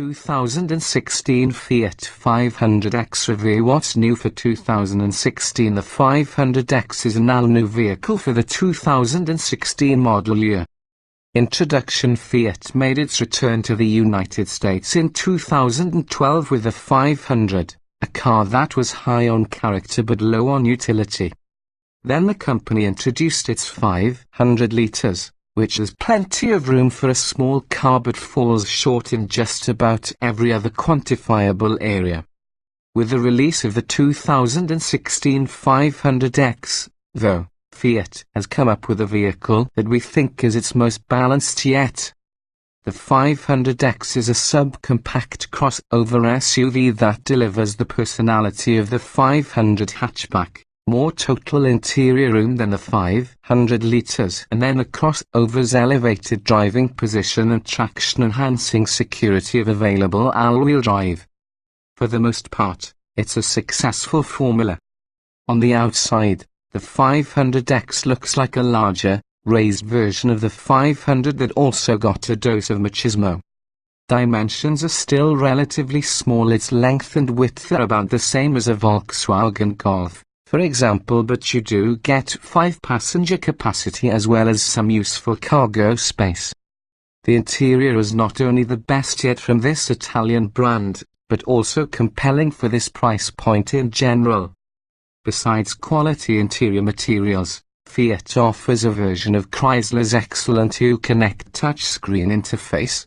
2016 Fiat 500X review. What's new for 2016? The 500X is an all-new vehicle for the 2016 model year. Introduction: Fiat made its return to the United States in 2012 with the 500, a car that was high on character but low on utility. Then the company introduced its 500 litres, which has plenty of room for a small car but falls short in just about every other quantifiable area. With the release of the 2016 500X, though, Fiat has come up with a vehicle that we think is its most balanced yet. The 500X is a subcompact crossover SUV that delivers the personality of the 500 hatchback. More total interior room than the 500 litres, and then the crossover's elevated driving position and traction-enhancing security of available all-wheel drive. For the most part, it's a successful formula. On the outside, the 500X looks like a larger, raised version of the 500 that also got a dose of machismo. Dimensions are still relatively small. Its length and width are about the same as a Volkswagen Golf, for example, but you do get 5-passenger capacity as well as some useful cargo space. The interior is not only the best yet from this Italian brand, but also compelling for this price point in general. Besides quality interior materials, Fiat offers a version of Chrysler's excellent Uconnect touchscreen interface.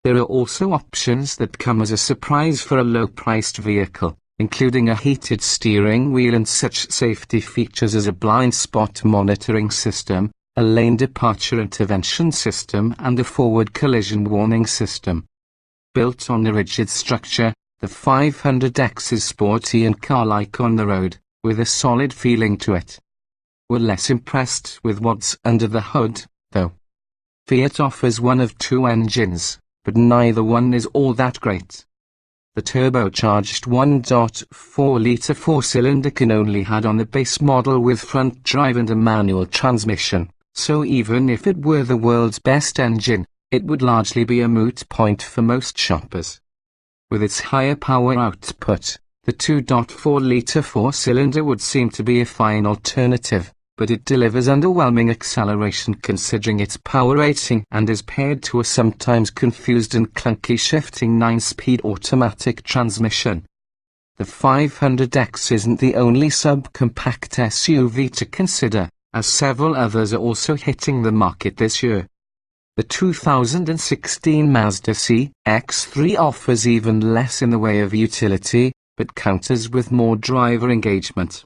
There are also options that come as a surprise for a low-priced vehicle, including a heated steering wheel and such safety features as a blind spot monitoring system, a lane departure intervention system and a forward collision warning system. Built on a rigid structure, the 500X is sporty and car-like on the road, with a solid feeling to it. We're less impressed with what's under the hood, though. Fiat offers one of two engines, but neither one is all that great. The turbocharged 1.4-litre four-cylinder can only had on the base model with front drive and a manual transmission, so even if it were the world's best engine, it would largely be a moot point for most shoppers. With its higher power output, the 2.4-litre four-cylinder would seem to be a fine alternative, but it delivers underwhelming acceleration considering its power rating and is paired to a sometimes confused and clunky shifting 9-speed automatic transmission. The 500X isn't the only subcompact SUV to consider, as several others are also hitting the market this year. The 2016 Mazda CX-3 offers even less in the way of utility, but counters with more driver engagement.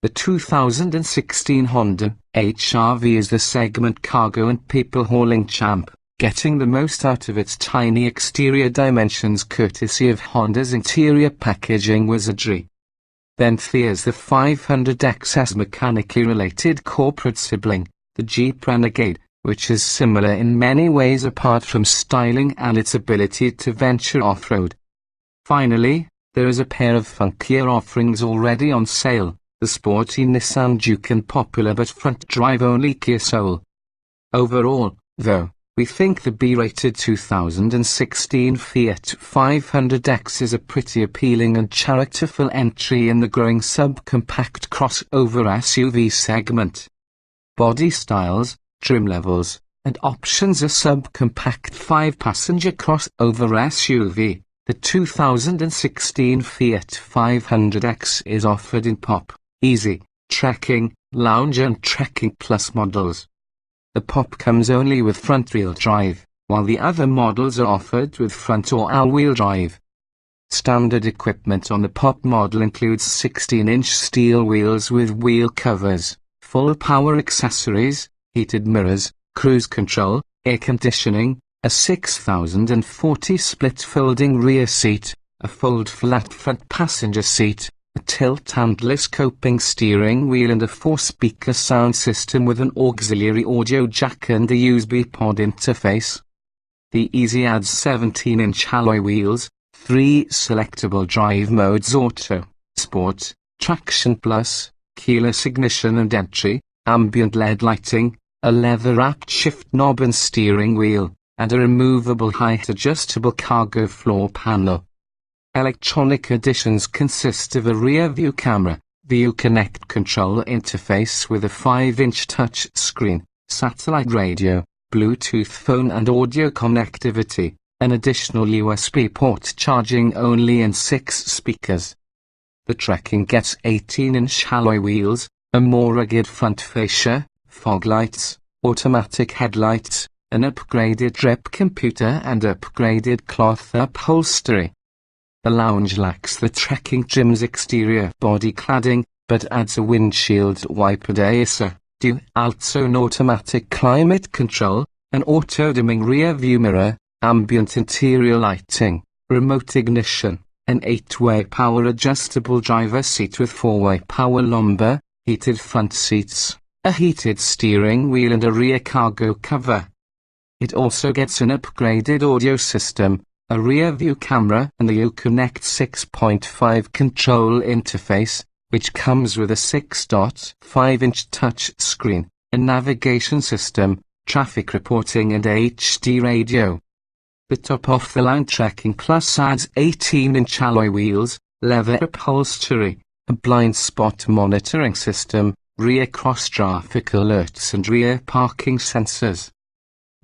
The 2016 Honda HR-V is the segment cargo and people-hauling champ, getting the most out of its tiny exterior dimensions courtesy of Honda's interior packaging wizardry. Then there's the 500X's mechanically related corporate sibling, the Jeep Renegade, which is similar in many ways apart from styling and its ability to venture off-road. Finally, there is a pair of funkier offerings already on sale. The sporty Nissan Juke and popular but front-drive-only Kia Soul. Overall, though, we think the B-rated 2016 Fiat 500X is a pretty appealing and characterful entry in the growing subcompact crossover SUV segment. Body styles, trim levels, and options. A subcompact 5-passenger crossover SUV, the 2016 Fiat 500X is offered in Pop, Easy, Trekking, Lounge and Trekking Plus models. The Pop comes only with front-wheel drive, while the other models are offered with front or all-wheel drive. Standard equipment on the Pop model includes 16-inch steel wheels with wheel covers, full power accessories, heated mirrors, cruise control, air conditioning, a 6040 split folding rear seat, a fold-flat front passenger seat, a tilt-handless coping steering wheel and a 4-speaker sound system with an auxiliary audio jack and a USB pod interface. The Easy adds 17-inch alloy wheels, 3 selectable drive modes: Auto, Sport, Traction Plus, keyless ignition and entry, ambient LED lighting, a leather-wrapped shift knob and steering wheel. and a removable height-adjustable cargo floor panel. Electronic additions consist of a rear-view camera, View Connect control interface with a 5-inch touch screen, satellite radio, Bluetooth phone and audio connectivity, an additional USB port charging only and 6 speakers. The trekking gets 18-inch alloy wheels, a more rugged front fascia, fog lights, automatic headlights, an upgraded trip computer and upgraded cloth upholstery. The lounge lacks the trekking trim's exterior body cladding, but adds a windshield wiper ASA, dual-zone automatic climate control, an auto-dimming rear-view mirror, ambient interior lighting, remote ignition, an 8-way power-adjustable driver seat with 4-way power lumbar, heated front seats, a heated steering wheel and a rear cargo cover. It also gets an upgraded audio system, a rear-view camera and the Uconnect 6.5 control interface, which comes with a 6.5-inch touch screen, a navigation system, traffic reporting and HD radio. The top-off-the-line Trekking Plus adds 18-inch alloy wheels, leather upholstery, a blind spot monitoring system, rear cross-traffic alerts and rear parking sensors.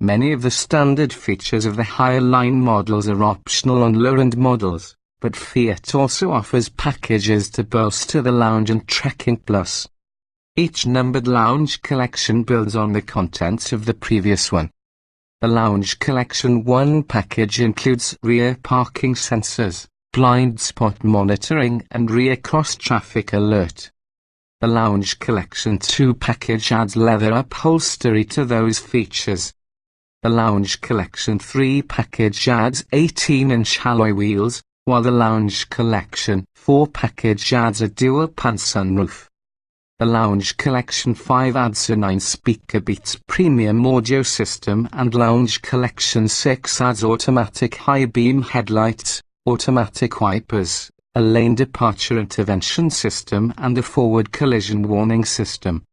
Many of the standard features of the higher-line models are optional on lower-end models, but Fiat also offers packages to bolster the Lounge and Trekking Plus. Each numbered Lounge collection builds on the contents of the previous one. The Lounge Collection 1 package includes rear parking sensors, blind spot monitoring and rear cross-traffic alert. The Lounge Collection 2 package adds leather upholstery to those features. The Lounge Collection 3 package adds 18-inch alloy wheels, while the Lounge Collection 4 package adds a dual-pan sunroof. The Lounge Collection 5 adds a 9-speaker Beats premium audio system and Lounge Collection 6 adds automatic high-beam headlights, automatic wipers, a lane departure intervention system and a forward collision warning system.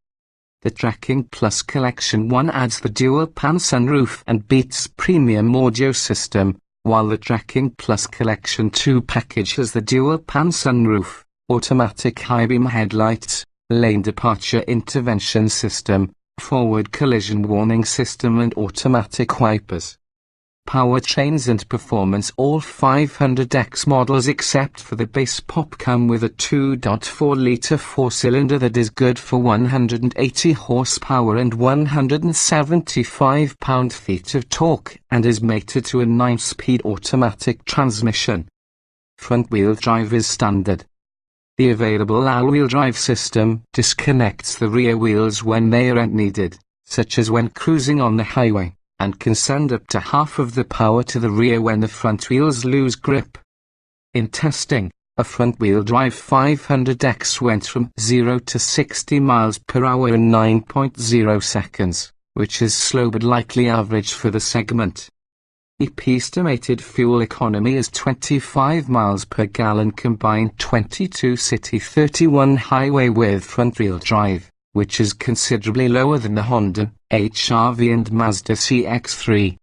The Trekking Plus Collection 1 adds the dual-pan sunroof and Beats premium audio system, while the Trekking Plus Collection 2 package has the dual-pan sunroof, automatic high-beam headlights, lane departure intervention system, forward collision warning system and automatic wipers. Powertrains and performance. All 500X models except for the base pop come with a 2.4-litre 4-cylinder that is good for 180 horsepower and 175 pound-feet of torque and is mated to a 9-speed automatic transmission. Front-wheel drive is standard. The available all-wheel drive system disconnects the rear wheels when they aren't needed, such as when cruising on the highway, and can send up to half of the power to the rear when the front wheels lose grip. In testing, a front-wheel drive 500X went from 0 to 60 miles per hour in 9.0 seconds, which is slow but likely average for the segment. EP estimated fuel economy is 25 miles per gallon combined 22 city 31 highway with front-wheel drive, which is considerably lower than the Honda HR-V and Mazda CX-3.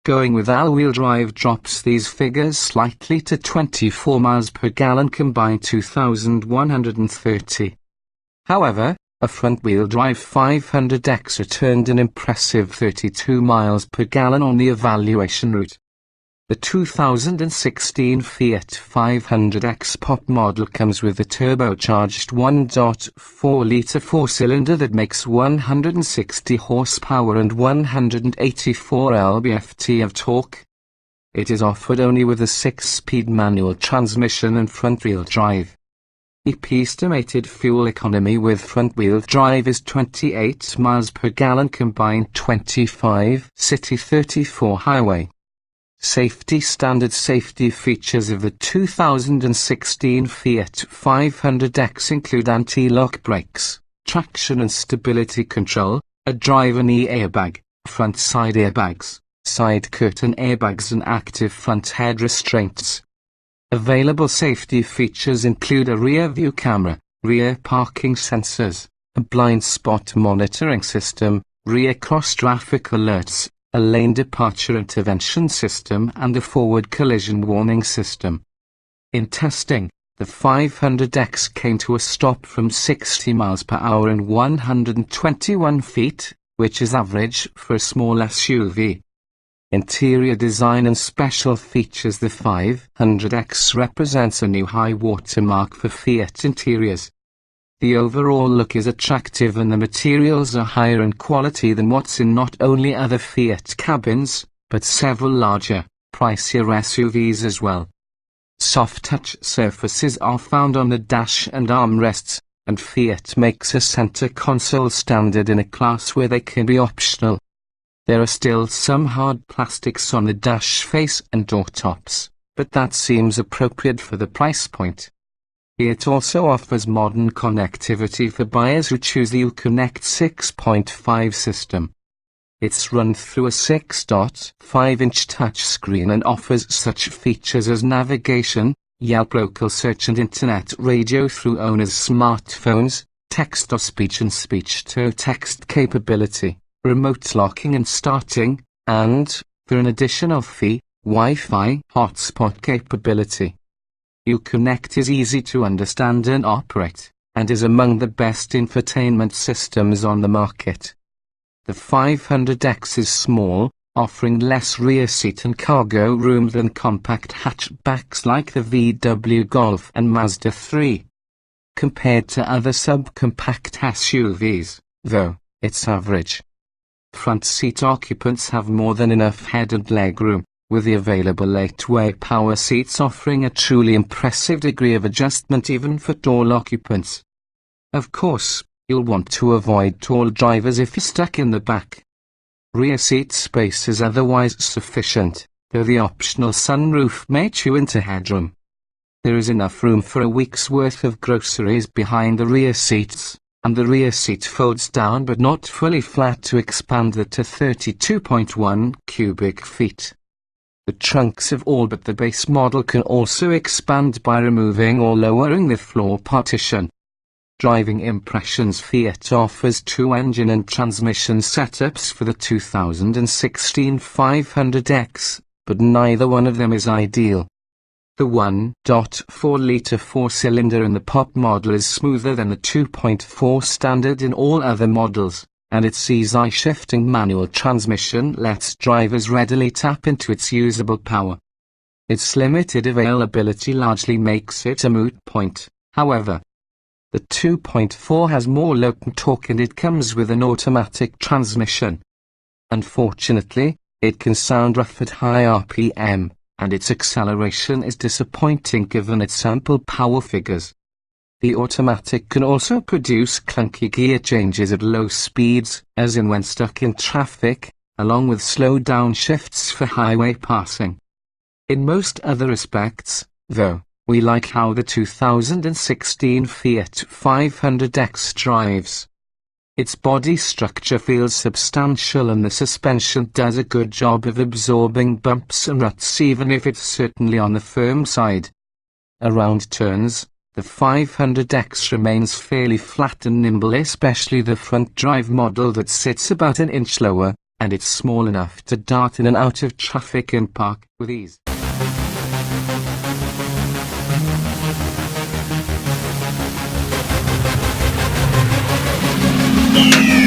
Going with all-wheel drive drops these figures slightly to 24 miles per gallon combined 2,130. However, a front-wheel drive 500X returned an impressive 32 miles per gallon on the evaluation route. The 2016 Fiat 500X Pop model comes with a turbocharged 1.4-litre 4-cylinder that makes 160 horsepower and 184 lb-ft of torque. It is offered only with a 6-speed manual transmission and front-wheel drive. EP estimated fuel economy with front-wheel drive is 28 miles per gallon combined 25 city 34 highway. Standard safety features of the 2016 Fiat 500X include anti-lock brakes, traction and stability control, a driver knee airbag, front side airbags, side curtain airbags and active front head restraints. Available safety features include a rear-view camera, rear parking sensors, a blind spot monitoring system, rear cross-traffic alerts, a lane departure intervention system and a forward collision warning system. In testing, the 500X came to a stop from 60 miles per hour and 121 feet, which is average for a small SUV. Interior design and special features. The 500X represents a new high watermark for Fiat interiors. The overall look is attractive and the materials are higher in quality than what's in not only other Fiat cabins, but several larger, pricier SUVs as well. Soft touch surfaces are found on the dash and armrests, and Fiat makes a center console standard in a class where they can be optional. There are still some hard plastics on the dash face and door tops, but that seems appropriate for the price point. It also offers modern connectivity for buyers who choose the Uconnect 6.5 system. It's run through a 6.5-inch touchscreen and offers such features as navigation, Yelp local search and internet radio through owners' smartphones, text-to-speech and speech-to-text capability, remote locking and starting, and, for an additional fee, Wi-Fi hotspot capability. Uconnect is easy to understand and operate, and is among the best infotainment systems on the market. The 500X is small, offering less rear seat and cargo room than compact hatchbacks like the VW Golf and Mazda 3. Compared to other subcompact SUVs, though, it's average. Front seat occupants have more than enough head and legroom, with the available 8-way power seats offering a truly impressive degree of adjustment even for tall occupants. Of course, you'll want to avoid tall drivers if you're stuck in the back. Rear seat space is otherwise sufficient, though the optional sunroof may chew into headroom. There is enough room for a week's worth of groceries behind the rear seats, and the rear seat folds down but not fully flat to expand it to 32.1 cubic feet. The trunks of all but the base model can also expand by removing or lowering the floor partition. Driving impressions. Fiat offers 2 engine and transmission setups for the 2016 500X, but neither one of them is ideal. The 1.4-litre 4-cylinder in the Pop model is smoother than the 2.4 standard in all other models, and its easy-shifting manual transmission lets drivers readily tap into its usable power. Its limited availability largely makes it a moot point, however. The 2.4 has more latent torque and it comes with an automatic transmission. Unfortunately, it can sound rough at high RPM, and its acceleration is disappointing given its ample power figures. The automatic can also produce clunky gear changes at low speeds, as in when stuck in traffic, along with slow downshifts for highway passing. In most other respects, though, we like how the 2016 Fiat 500X drives. Its body structure feels substantial and the suspension does a good job of absorbing bumps and ruts even if it's certainly on the firm side. Around turns, the 500X remains fairly flat and nimble, especially the front drive model that sits about an inch lower, and it's small enough to dart in and out of traffic and park with ease. Yeah.